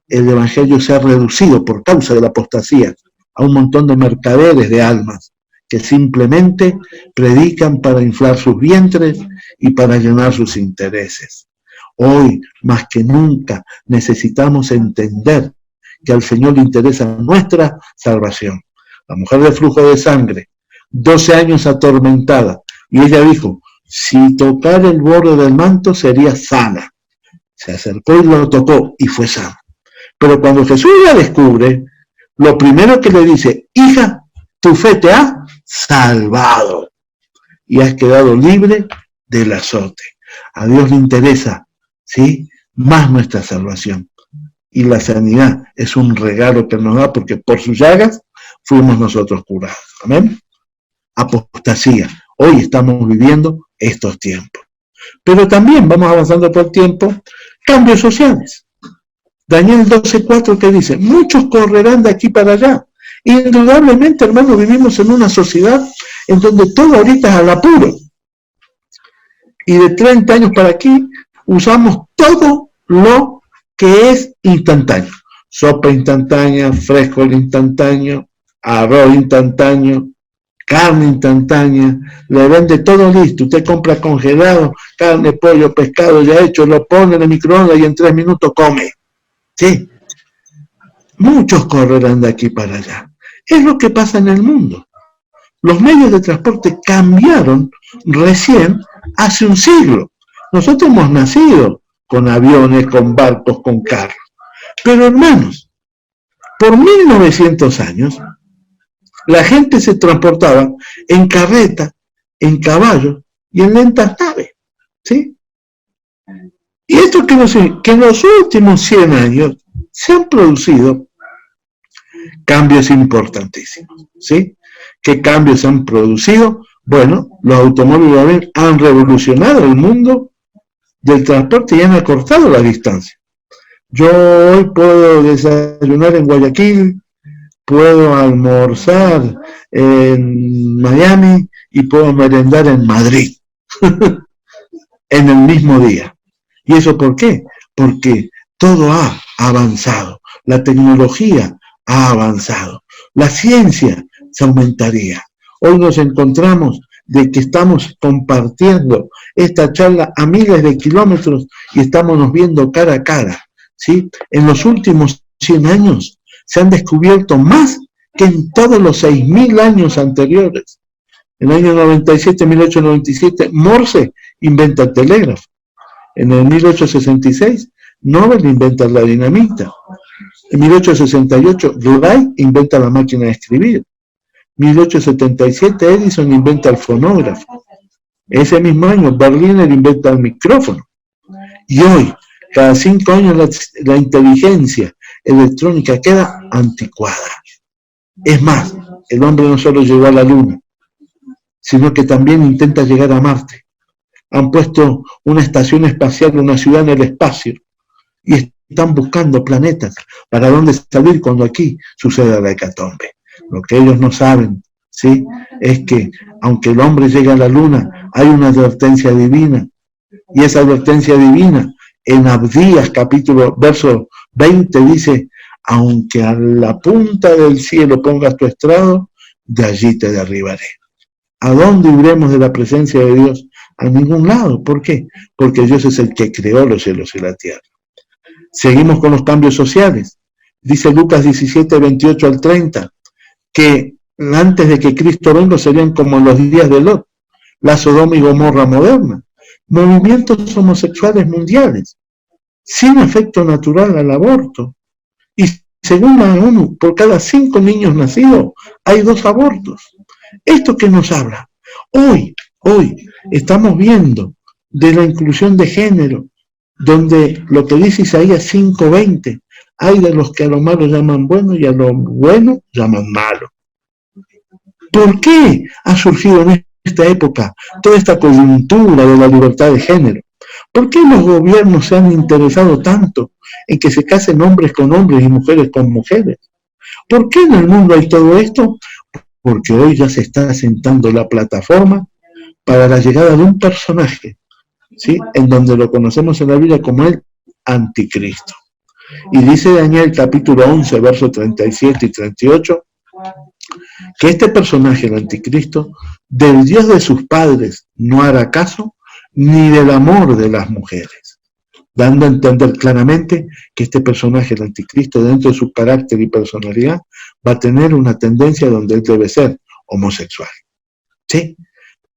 el evangelio se ha reducido por causa de la apostasía a un montón de mercaderes de almas que simplemente predican para inflar sus vientres y para llenar sus intereses. Hoy, más que nunca, necesitamos entender que al Señor le interesa nuestra salvación. La mujer de flujo de sangre, 12 años atormentada, y ella dijo, si tocar el borde del manto sería sana. Se acercó y lo tocó y fue sana. Pero cuando Jesús la descubre, lo primero que le dice, hija, tu fe te ha salvado y has quedado libre del azote. A Dios le interesa, ¿sí?, más nuestra salvación. Y la sanidad es un regalo que nos da porque por sus llagas fuimos nosotros curados. Amén. Apostasía. Hoy estamos viviendo estos tiempos. Pero también vamos avanzando por el tiempo, cambios sociales. Daniel 12:4 que dice, muchos correrán de aquí para allá. Indudablemente, hermanos, vivimos en una sociedad en donde todo ahorita es al apuro. Y de 30 años para aquí usamos todo lo que es instantáneo. Sopa instantánea, fresco instantáneo, arroz instantáneo, carne instantánea, le vende todo listo. Usted compra congelado, carne, pollo, pescado ya hecho, lo pone en el microondas y en 3 minutos come. Sí, muchos correrán de aquí para allá. Es lo que pasa en el mundo. Los medios de transporte cambiaron recién hace un siglo. Nosotros hemos nacido con aviones, con barcos, con carros. Pero hermanos, por 1900 años, la gente se transportaba en carreta, en caballo y en lentas naves. ¿Sí? Y esto quiere decir que en los últimos 100 años se han producido cambios importantísimos. ¿Sí? ¿Qué cambios se han producido? Bueno, los automóviles han revolucionado el mundo del transporte y han acortado la distancia. Yo hoy puedo desayunar en Guayaquil, puedo almorzar en Miami y puedo merendar en Madrid en el mismo día. ¿Y eso por qué? Porque todo ha avanzado, la tecnología ha avanzado, la ciencia se aumentaría. Hoy nos encontramos de que estamos compartiendo esta charla a miles de kilómetros y estamos viendo cara a cara. ¿Sí? En los últimos 100 años se han descubierto más que en todos los 6.000 años anteriores. En el año 1897, Morse inventa el telégrafo. En el 1866, Nobel inventa la dinamita. En 1868, Wright inventa la máquina de escribir. 1877, Edison inventa el fonógrafo. Ese mismo año, Berliner inventa el micrófono. Y hoy, cada 5 años, la inteligencia electrónica queda anticuada. Es más, el hombre no solo llegó a la Luna, sino que también intenta llegar a Marte. Han puesto una estación espacial, una ciudad en el espacio, y están buscando planetas para dónde salir cuando aquí suceda la hecatombe. Lo que ellos no saben, ¿sí?, es que aunque el hombre llegue a la Luna, hay una advertencia divina, y esa advertencia divina, en Abdías, capítulo, verso 20, dice, aunque a la punta del cielo pongas tu estrado, de allí te derribaré. ¿A dónde iremos de la presencia de Dios? A ningún lado. ¿Por qué? Porque Dios es el que creó los cielos y la tierra. Seguimos con los cambios sociales. Dice Lucas 17, 28 al 30, que antes de que Cristo venga serían como los días de Lot, la Sodoma y Gomorra moderna, movimientos homosexuales mundiales, sin efecto natural al aborto. Y según la ONU, por cada 5 niños nacidos hay 2 abortos. ¿Esto qué nos habla? Hoy Estamos viendo de la inclusión de género, donde lo que dice Isaías 5:20, hay de los que a lo malo llaman bueno y a lo bueno llaman malo. ¿Por qué ha surgido en esta época toda esta coyuntura de la libertad de género? ¿Por qué los gobiernos se han interesado tanto en que se casen hombres con hombres y mujeres con mujeres? ¿Por qué en el mundo hay todo esto? Porque hoy ya se está asentando la plataforma para la llegada de un personaje, ¿sí?, en donde lo conocemos en la Biblia como el anticristo. Y dice Daniel capítulo 11, versos 37 y 38, que este personaje, el anticristo, del Dios de sus padres no hará caso, ni del amor de las mujeres, dando a entender claramente que este personaje, el anticristo, dentro de su carácter y personalidad, va a tener una tendencia donde él debe ser homosexual. ¿Sí?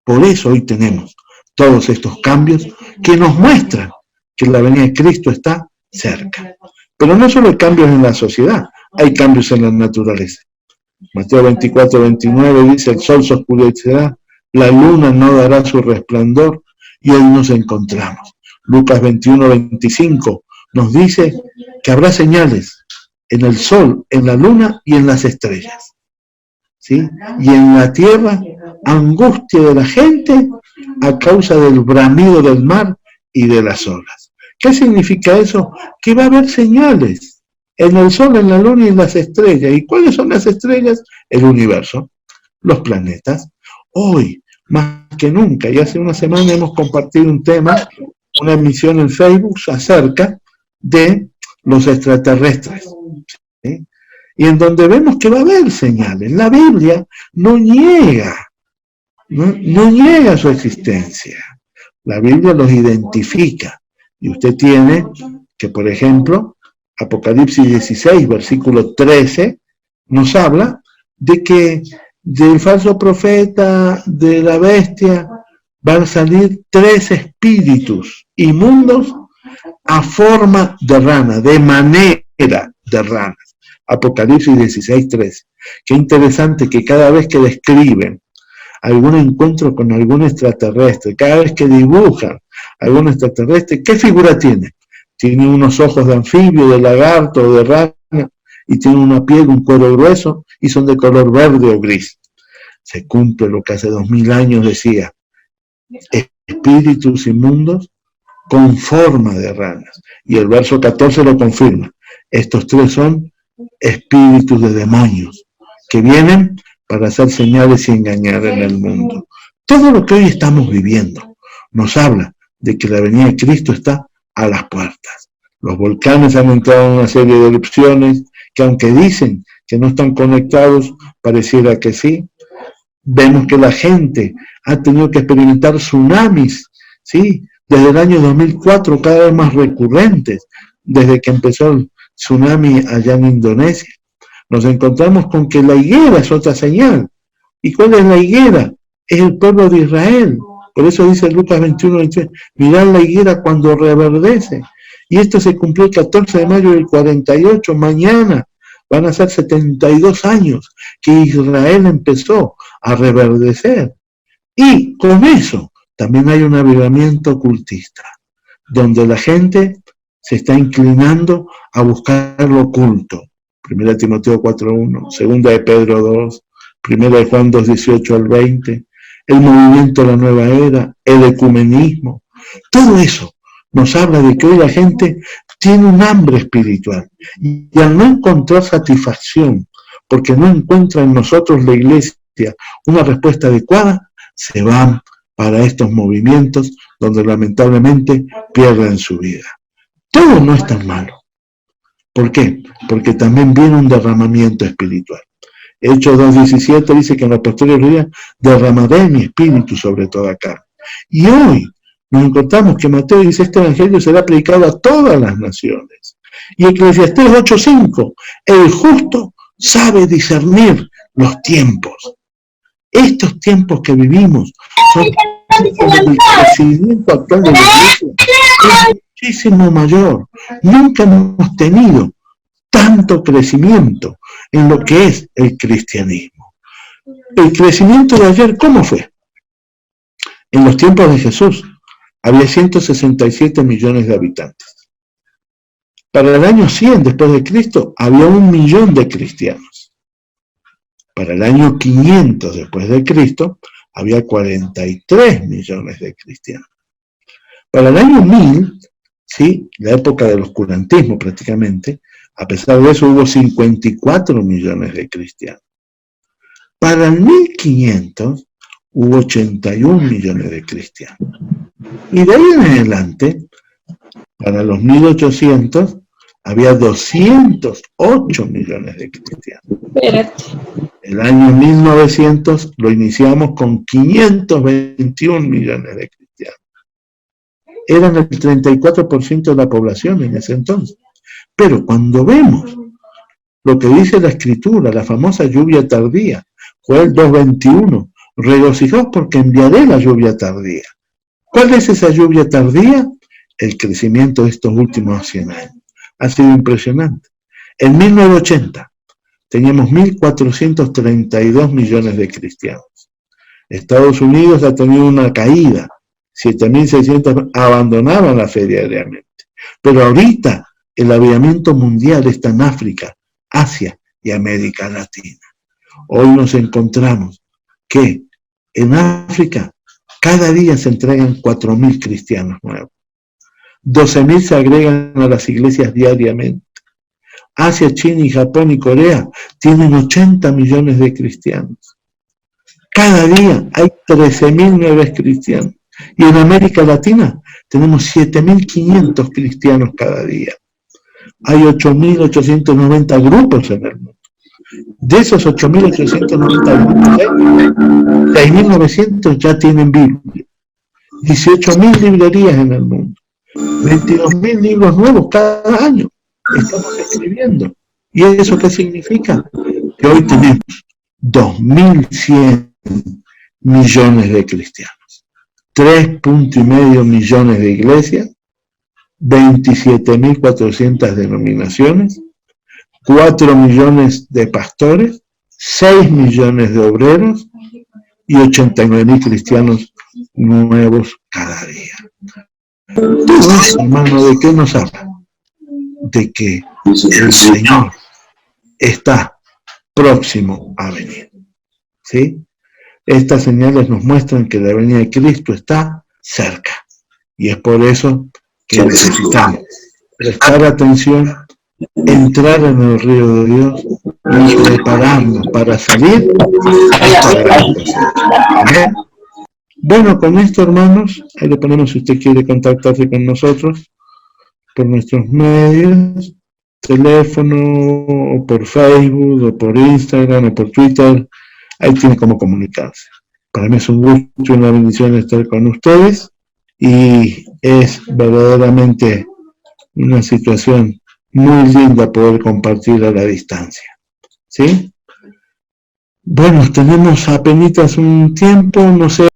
Por eso hoy tenemos todos estos cambios que nos muestran que la venida de Cristo está cerca. Pero no solo hay cambios en la sociedad, hay cambios en la naturaleza. Mateo 24:29 dice, el sol se oscurecerá, la luna no dará su resplandor, y hoy nos encontramos. Lucas 21:25 nos dice que habrá señales en el sol, en la luna y en las estrellas, ¿sí? Y en la tierra, angustia de la gente a causa del bramido del mar y de las olas. ¿Qué significa eso? Que va a haber señales en el sol, en la luna y en las estrellas. ¿Y cuáles son las estrellas? El universo, los planetas. Hoy, más que nunca, y hace una semana hemos compartido un tema, una emisión en Facebook acerca de los extraterrestres, ¿sí?, y en donde vemos que va a haber señales. La Biblia no niega su existencia. La Biblia los identifica. Y usted tiene que, por ejemplo, Apocalipsis 16, versículo 13, nos habla de que del falso profeta, de la bestia, van a salir 3 espíritus inmundos a forma de rana, de manera de ranas. Apocalipsis 16, 13. Qué interesante que cada vez que describen algún encuentro con algún extraterrestre, cada vez que dibujan algún extraterrestre, ¿qué figura tiene? Tiene unos ojos de anfibio, de lagarto o de rana, y tiene una piel, un cuero grueso, y son de color verde o gris. Se cumple lo que hace 2000 años decía, espíritus inmundos con forma de ranas. Y el verso 14 lo confirma. Estos 3 son espíritus de demonios que vienen para hacer señales y engañar en el mundo. Todo lo que hoy estamos viviendo nos habla de que la venida de Cristo está a las puertas. Los volcanes han entrado en una serie de erupciones que, aunque dicen que no están conectados, pareciera que sí. Vemos que la gente ha tenido que experimentar tsunamis, ¿sí?, desde el año 2004, cada vez más recurrentes, desde que empezó el tsunami allá en Indonesia. Nos encontramos con que la higuera es otra señal. ¿Y cuál es la higuera? Es el pueblo de Israel. Por eso dice Lucas 21:23, mirad la higuera cuando reverdece. Y esto se cumplió el 14 de mayo del 48, mañana. Van a ser 72 años que Israel empezó a reverdecer. Y con eso también hay un avivamiento ocultista, donde la gente se está inclinando a buscar lo oculto. 1 Timoteo 4:1, 2 de Pedro 2, 1 de Juan 2:18 al 20, el movimiento de la nueva era, el ecumenismo. Todo eso nos habla de que hoy la gente tiene un hambre espiritual y al no encontrar satisfacción, porque no encuentra en nosotros la iglesia una respuesta adecuada, se van para estos movimientos donde lamentablemente pierden su vida. Todo no es tan malo. ¿Por qué? Porque también viene un derramamiento espiritual. Hechos 2:17 dice que en los posteriores días derramaré mi espíritu sobre toda carne. Y hoy nos encontramos que Mateo dice, este evangelio será predicado a todas las naciones. Y Eclesiastés 8:5, el justo sabe discernir los tiempos. Estos tiempos que vivimos son el crecimiento actual de la iglesia es muchísimo mayor. Nunca hemos tenido tanto crecimiento en lo que es el cristianismo. El crecimiento de ayer, ¿cómo fue? En los tiempos de Jesús había 167 millones de habitantes. Para el año 100 después de Cristo había 1 millón de cristianos. Para el año 500 después de Cristo había 43 millones de cristianos. Para el año 1000, ¿sí?, la época del oscurantismo prácticamente, a pesar de eso hubo 54 millones de cristianos. Para el 1500 hubo 81 millones de cristianos. Y de ahí en adelante, para los 1800, había 208 millones de cristianos. Espérate. El año 1900 lo iniciamos con 521 millones de cristianos. Eran el 34% de la población en ese entonces. Pero cuando vemos lo que dice la Escritura, la famosa lluvia tardía, Joel 2:21, regocijaos porque enviaré la lluvia tardía. ¿Cuál es esa lluvia tardía? El crecimiento de estos últimos 100 años. Ha sido impresionante. En 1980 teníamos 1.432 millones de cristianos. Estados Unidos ha tenido una caída. 7.600 abandonaban la fe diariamente. Pero ahorita el avivamiento mundial está en África, Asia y América Latina. Hoy nos encontramos que en África cada día se entregan 4.000 cristianos nuevos. 12.000 se agregan a las iglesias diariamente. Asia, China y Japón y Corea tienen 80 millones de cristianos. Cada día hay 13.000 nuevos cristianos. Y en América Latina tenemos 7.500 cristianos cada día. Hay 8.890 grupos en el mundo. De esos 8.890 grupos, 6.900 ya tienen Biblia. 18.000 librerías en el mundo. 22.000 libros nuevos cada año estamos escribiendo. ¿Y eso qué significa? Que hoy tenemos 2.100 millones de cristianos. 3,5 millones de iglesias, 27.400 denominaciones, 4 millones de pastores, 6 millones de obreros y 89.000 cristianos nuevos cada día. Todo esto, hermano, ¿de qué nos habla? De que el Señor está próximo a venir. ¿Sí? Estas señales nos muestran que la venida de Cristo está cerca. Y es por eso que necesitamos prestar atención, entrar en el río de Dios y prepararnos para salir a esta gran cosa. Amén. Bueno, con esto, hermanos, ahí le ponemos si usted quiere contactarse con nosotros por nuestros medios, teléfono, o por Facebook, o por Instagram, o por Twitter. Ahí tiene cómo comunicarse. Para mí es un gusto y una bendición estar con ustedes y es verdaderamente una situación muy linda poder compartir a la distancia. ¿Sí? Bueno, tenemos apenas un tiempo, no sé.